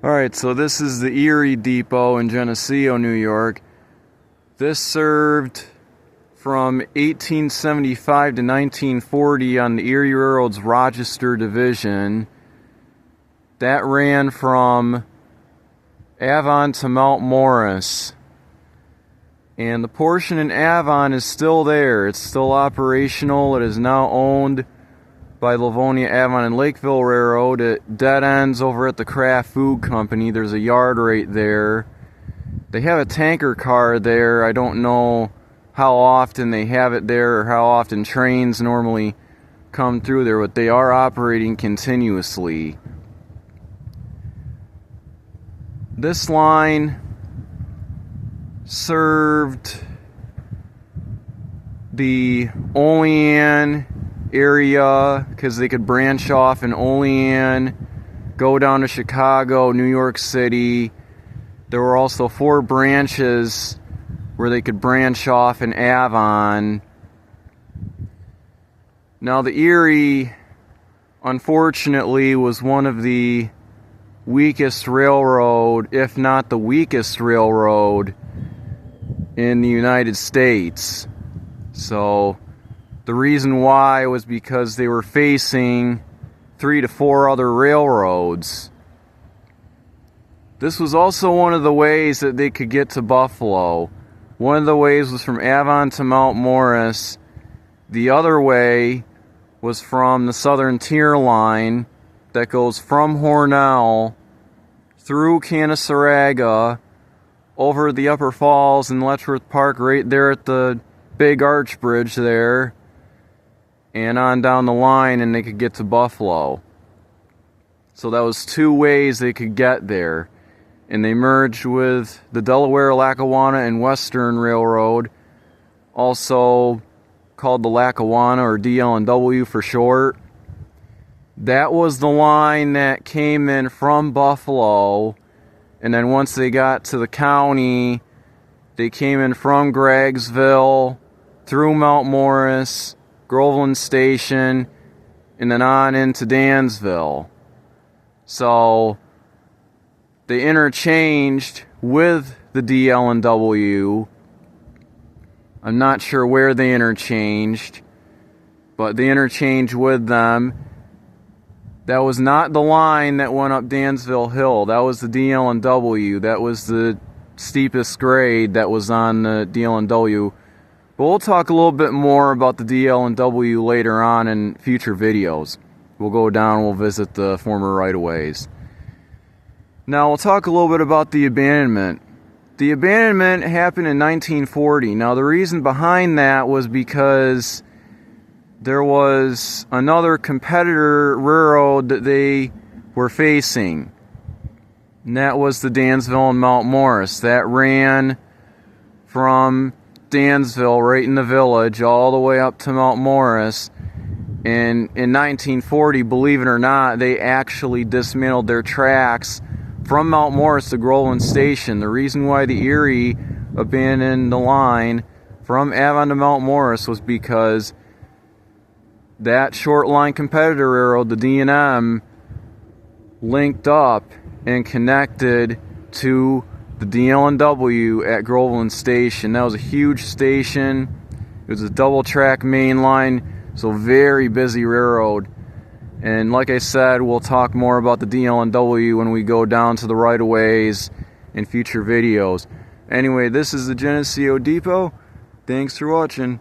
Alright, so this is the Erie Depot in Geneseo, New York. This served from 1875 to 1940 on the Erie Railroad's Rochester division. That ran from Avon to Mount Morris. And the portion in Avon is still there. It's still operational. It is now owned by Lackawanna, Avon, and Lakeville Railroad. It dead ends over at the Kraft Food Company. There's a yard right there. They have a tanker car there. I don't know how often they have it there or how often trains normally come through there, but they are operating continuously. This line served the Olean area because they could branch off in Olean, go down to Chicago, New York City. There were also 4 branches where they could branch off in Avon. Now the Erie, unfortunately, was one of the weakest railroad, if not the weakest railroad in the United States. So the reason why was because they were facing 3 to 4 other railroads. This was also one of the ways that they could get to Buffalo. One of the ways was from Avon to Mount Morris. The other way was from the Southern Tier line that goes from Hornell through Canaseraga over the Upper Falls and Letchworth Park right there at the big arch bridge there, and on down the line, and they could get to Buffalo. So that was 2 ways they could get there. And they merged with the Delaware, Lackawanna, and Western Railroad, also called the Lackawanna, or DL&W for short. That was the line that came in from Buffalo, and then once they got to the county, they came in from Greggsville, through Mount Morris, Groveland Station, and then on into Dansville. So they interchanged with the DL&W. I'm not sure where they interchanged, but they interchanged with them. That was not the line that went up Dansville Hill. That was the DL&W. That was the steepest grade that was on the DL&W. But we'll talk a little bit more about the DL&W later on in future videos. We'll go down, we'll visit the former right-of-ways. Now we'll talk a little bit about the abandonment. The abandonment happened in 1940. Now the reason behind that was because there was another competitor railroad that they were facing. And that was the Dansville and Mount Morris. That ran from Dansville, right in the village, all the way up to Mount Morris. And in 1940, believe it or not, they actually dismantled their tracks from Mount Morris to Groveland Station. The reason why the Erie abandoned the line from Avon to Mount Morris was because that short line competitor railroad, the D&M, linked up and connected to the DL&W at Groveland Station. That was a huge station. It was a double track main line, so very busy railroad. And like I said, we'll talk more about the DL&W when we go down to the right-of-ways in future videos. Anyway, this is the Geneseo Depot. Thanks for watching.